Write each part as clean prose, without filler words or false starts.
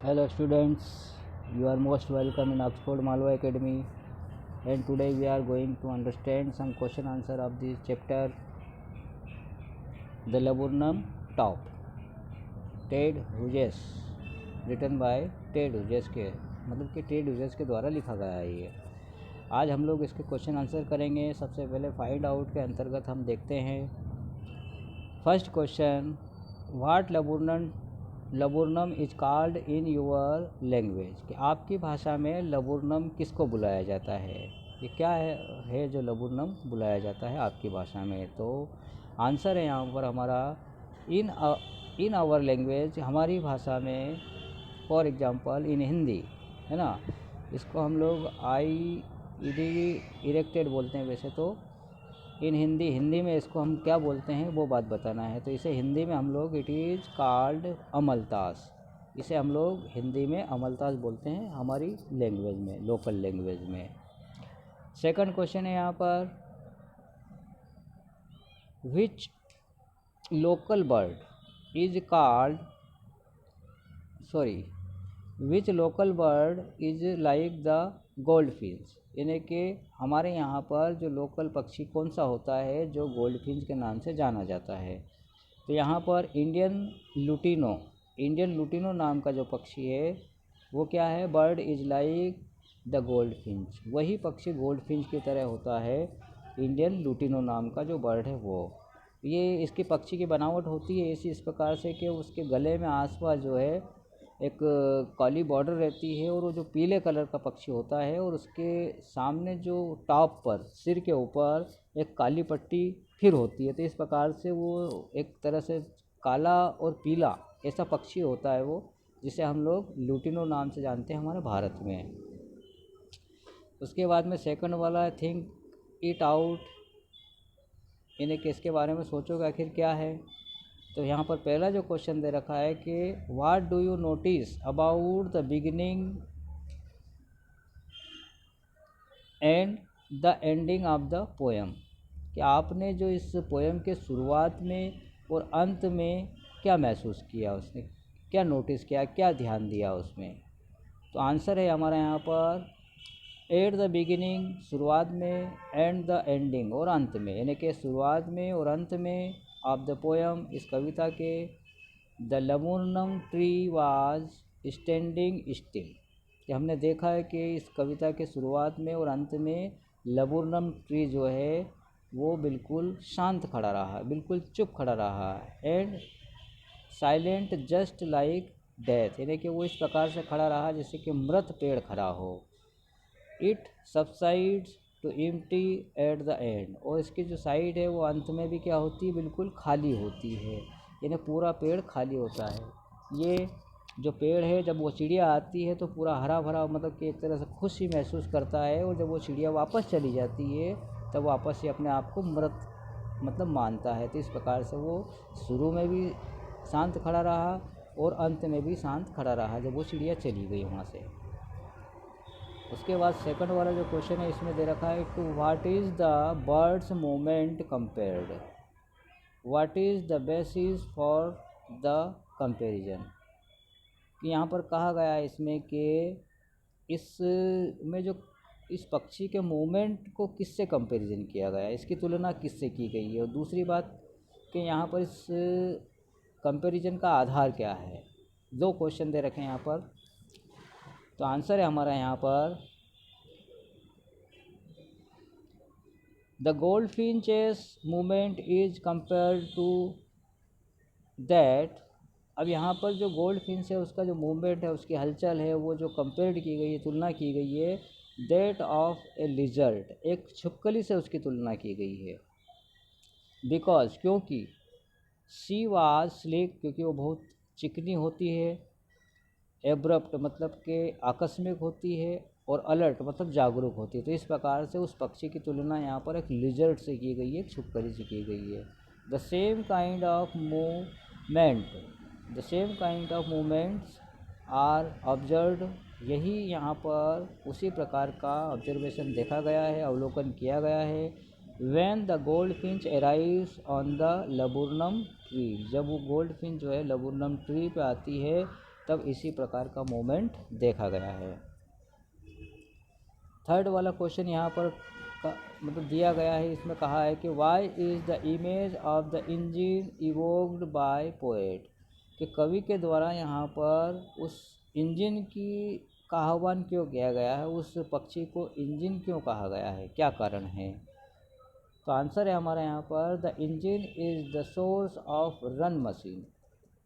Hello students, you are most welcome in Oxford Malwa Academy, and today we are going to understand some question answer of this chapter, The Laburnum Top, Ted Hughes, written by Ted Hughes के मतलब कि Ted Hughes के द्वारा लिखा गया है ये। आज हम लोग इसके क्वेश्चन आंसर करेंगे। सबसे पहले फाइंड आउट के अंतर्गत हम देखते हैं first question, what laburnum is called in your language, कि आपकी भाषा में लबूर्नम किसको बुलाया जाता है, ये क्या है जो लबूर्नम बुलाया जाता है आपकी भाषा में। तो आंसर है यहाँ पर हमारा इन आवर लैंग्वेज, हमारी भाषा में। फॉर एग्जांपल इन हिंदी, है ना, इसको हम लोग इरेक्टेड बोलते हैं वैसे तो। इन हिंदी में इसको हम क्या बोलते हैं वो बात बताना है। तो इसे हिंदी में हम लोग इट इज़ कॉल्ड अमलतास, इसे हम लोग हिंदी में अमलतास बोलते हैं हमारी लैंग्वेज में, लोकल लैंग्वेज में। सेकंड क्वेश्चन है यहाँ पर, which local bird is called which local bird is like the goldfinch, यानी कि हमारे यहाँ पर जो लोकल पक्षी कौन सा होता है जो गोल्डफिंच के नाम से जाना जाता है। तो यहाँ पर इंडियन लुटिनो नाम का जो पक्षी है वो क्या है, bird is like the goldfinch, वही पक्षी गोल्डफिंच की तरह होता है। इंडियन लुटिनो नाम का जो बर्ड है वो, ये इसकी पक्षी की बनावट होती है ऐसी इस प्रकार से कि उसके गले में आसपास जो है एक काली बॉर्डर रहती है, और वो जो पीले कलर का पक्षी होता है, और उसके सामने जो टॉप पर सिर के ऊपर एक काली पट्टी फिर होती है। तो इस प्रकार से वो एक तरह से काला और पीला ऐसा पक्षी होता है वो, जिसे हम लोग लुटिनो नाम से जानते हैं हमारे भारत में। उसके बाद में सेकंड वाला, थिंक इट आउट, यानी कि इसके बारे में सोचोगे आखिर क्या है। तो यहाँ पर पहला जो क्वेश्चन दे रखा है कि what do you notice about the beginning and the ending of the poem, कि आपने जो इस पोएम के शुरुआत में और अंत में क्या महसूस किया, उसने क्या नोटिस किया, क्या ध्यान दिया उसमें। तो आंसर है हमारा यहाँ पर एट द बिगिनिंग, शुरुआत में, एंड द एंडिंग, और अंत में, यानी कि शुरुआत में और अंत में ऑफ द पोएम, इस कविता के। The laburnum tree was standing still, कि हमने देखा है कि इस कविता के शुरुआत में और अंत में लबूर्नम ट्री जो है वो बिल्कुल शांत खड़ा रहा, बिल्कुल चुप खड़ा रहा। And silent just like death, यानी कि वो इस प्रकार से खड़ा रहा जैसे कि मृत पेड़ खड़ा हो। It subsides to empty at the end, और इसकी जो साइड है वो अंत में भी क्या होती है, बिल्कुल खाली होती है, यानी पूरा पेड़ खाली होता है। ये जो पेड़ है जब वो चिड़िया आती है तो पूरा हरा भरा, मतलब कि एक तरह से खुशी महसूस करता है, और जब वो चिड़िया वापस चली जाती है तब वापस से अपने आप को मृत मतलब मानता है। तो इस प्रकार से वो शुरू में भी शांत खड़ा रहा और अंत में भी शांत खड़ा रहा जब वो चिड़िया चली गई वहाँ से। उसके बाद सेकंड वाला जो क्वेश्चन है इसमें दे रखा है, to what is the birds movement compared, what is the basis for the comparison, कि यहाँ पर कहा गया है इसमें कि इस में जो इस पक्षी के मूवमेंट को किससे कंपैरिजन किया गया है, इसकी तुलना किससे की गई है। और दूसरी बात कि यहाँ पर इस कंपैरिजन का आधार क्या है। दो क्वेश्चन दे रखे हैं यहाँ पर। तो आंसर है हमारा यहाँ पर the goldfinches movement is compared to that. अब यहाँ पर जो गोल्डफिंच है उसका जो मूवमेंट है, उसकी हलचल है, वो जो कंपेयर्ड की गई है, तुलना की गई है दैट ऑफ ए लिजर्ड, एक छिपकली से उसकी तुलना की गई है। बिकॉज, क्योंकि शी वाज स्लिक, क्योंकि वो बहुत चिकनी होती है। एब्रप्ट मतलब कि आकस्मिक होती है, और अलर्ट मतलब जागरूक होती है। तो इस प्रकार से उस पक्षी की तुलना यहाँ पर एक लिजर्ड से की गई है, एक छिपकली से की गई है। The same kind of movements are observed, यही यहाँ पर उसी प्रकार का ऑब्जर्वेशन देखा गया है, अवलोकन किया गया है। When the goldfinch arrives on the laburnum tree, जब वो गोल्डफिंच जो है लबूर्नम ट्री पे आती है, तब इसी प्रकार का मूवमेंट देखा गया है। थर्ड वाला क्वेश्चन यहाँ पर मतलब दिया गया है, इसमें कहा है कि why is the image of the engine evoked by poet, कि कवि के द्वारा यहाँ पर उस इंजन की का आह्वान क्यों किया गया है, उस पक्षी को इंजन क्यों कहा गया है, क्या कारण है। तो आंसर है हमारा यहाँ पर the engine is the source of run machine,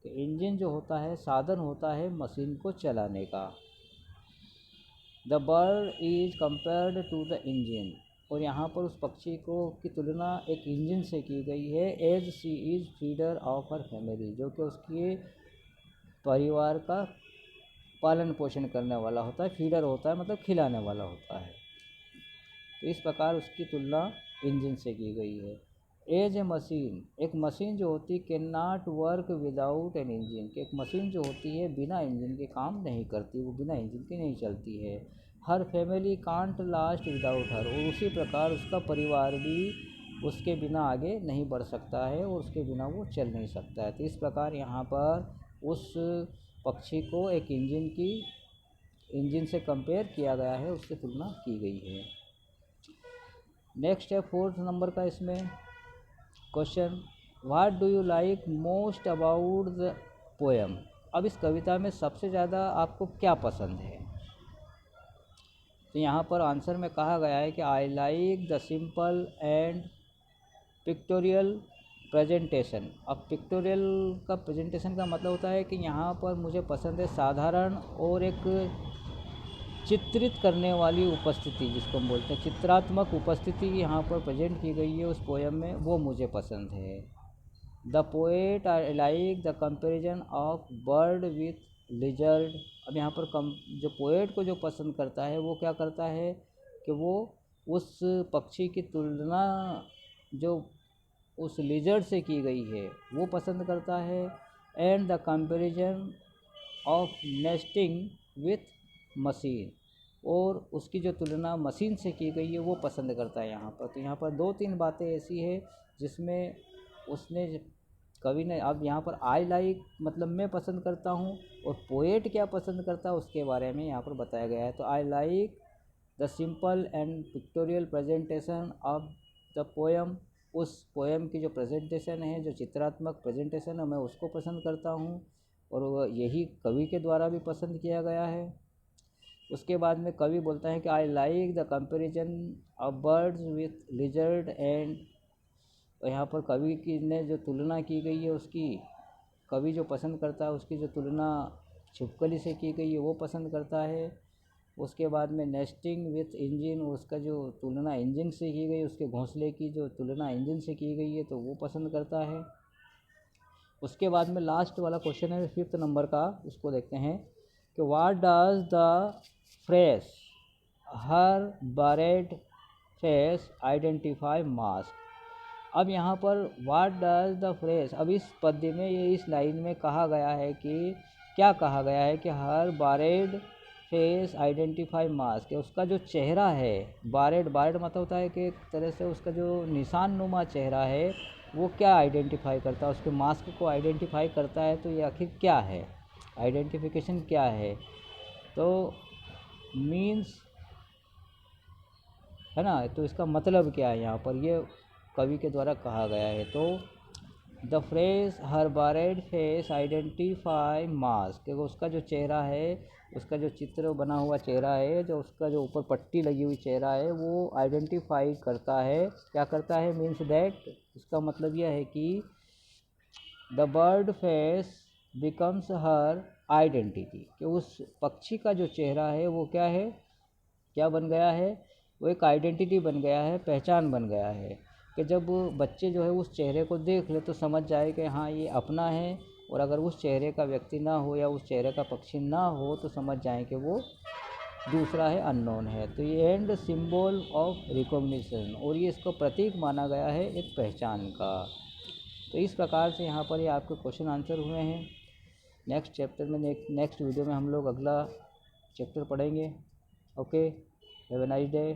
कि इंजन जो होता है साधन होता है मशीन को चलाने का। The bird is compared to the engine, और यहाँ पर उस पक्षी को की तुलना एक इंजन से की गई है। As she is feeder of her family, जो कि उसके परिवार का पालन पोषण करने वाला होता है। फीडर होता है मतलब खिलाने वाला होता है, तो इस प्रकार उसकी तुलना इंजन से की गई है। एज ए मशीन, एक मशीन जो होती है can not work without an engine, कि एक मशीन जो होती है बिना इंजन के काम नहीं करती, वो बिना इंजन के नहीं चलती है। Her family can't last without her, और उसी प्रकार उसका परिवार भी उसके बिना आगे नहीं बढ़ सकता है और उसके बिना वो चल नहीं सकता है। तो इस प्रकार यहाँ पर उस पक्षी को एक इंजन से कंपेयर किया गया है, उससे तुलना की गई है। नेक्स्ट है 4th नंबर का इसमें question, what do you like most about the poem. अब इस कविता में सबसे ज़्यादा आपको क्या पसंद है। तो यहाँ पर आंसर में कहा गया है कि I like the simple and pictorial presentation. अब पिक्टोरियल का प्रेजेंटेशन का मतलब होता है कि यहाँ पर मुझे पसंद है साधारण और एक चित्रित करने वाली उपस्थिति, जिसको हम बोलते हैं चित्रात्मक उपस्थिति यहाँ पर प्रेजेंट की गई है उस पोएम में, वो मुझे पसंद है। The poet I like the comparison of bird with lizard. अब यहाँ पर जो पोएट को जो पसंद करता है वो क्या करता है कि वो उस पक्षी की तुलना जो उस लिजर्ड से की गई है वो पसंद करता है। And the comparison of nesting with machine, और उसकी जो तुलना मशीन से की गई है वो पसंद करता है यहाँ पर। तो यहाँ पर 2-3 बातें ऐसी है जिसमें उसने कवि ने, अब यहाँ पर आई लाइक मतलब मैं पसंद करता हूँ, और पोएट क्या पसंद करता है उसके बारे में यहाँ पर बताया गया है। तो I like the simple and pictorial presentation of the poem, उस पोएम की जो प्रेजेंटेशन है, जो चित्रात्मक प्रेजेंटेशन है, मैं उसको पसंद करता हूँ, और यही कवि के द्वारा भी पसंद किया गया है। उसके बाद में कवि बोलता है कि I like the comparison of birds with lizard and, यहाँ पर कवि की ने जो तुलना की गई है उसकी, कवि जो पसंद करता है उसकी जो तुलना छिपकली से की गई है वो पसंद करता है। उसके बाद में नेस्टिंग विथ इंजन, उसका जो तुलना इंजन से की गई, उसके घोंसले की जो तुलना इंजन से की गई है तो वो पसंद करता है। उसके बाद में लास्ट वाला क्वेश्चन है 5th नंबर का, उसको देखते हैं कि what does the fresh her bared face identify mask. अब यहाँ पर व्हाट डज द फ्रेश, अब इस पद्य में ये इस लाइन में कहा गया है कि क्या कहा गया है कि हर बारेड फेस आइडेंटिफाई मास्क, उसका जो चेहरा है, बारेड मतलब होता है कि एक तरह से उसका जो निशान नुमा चेहरा है वो क्या आइडेंटिफाई करता है, उसके मास्क को आइडेंटिफाई करता है। तो ये आखिर क्या है, आइडेंटिफिकेशन क्या है, तो मीन्स है ना, तो इसका मतलब क्या है यहाँ पर ये कवि के द्वारा कहा गया है। तो the phrase her bared face identify mask, क्योंकि उसका जो चेहरा है, उसका जो चित्र बना हुआ चेहरा है, जो उसका जो ऊपर पट्टी लगी हुई चेहरा है वो आइडेंटिफाई करता है, क्या करता है, मीन्स दैट, इसका मतलब यह है कि the bird face becomes her identity, कि उस पक्षी का जो चेहरा है वो क्या है, क्या बन गया है, वो एक आइडेंटिटी बन गया है, पहचान बन गया है, कि जब बच्चे जो है उस चेहरे को देख ले तो समझ जाए कि हाँ ये अपना है, और अगर उस चेहरे का व्यक्ति ना हो या उस चेहरे का पक्षी ना हो तो समझ जाए कि वो दूसरा है, अननोन है। तो ये एंड सिंबल ऑफ रिकॉग्निशन, और ये इसको प्रतीक माना गया है एक पहचान का। तो इस प्रकार से यहाँ पर ये आपके क्वेश्चन आंसर हुए हैं। नेक्स्ट चैप्टर में नेक्स्ट वीडियो में हम लोग अगला चैप्टर पढ़ेंगे। Okay, have a nice day.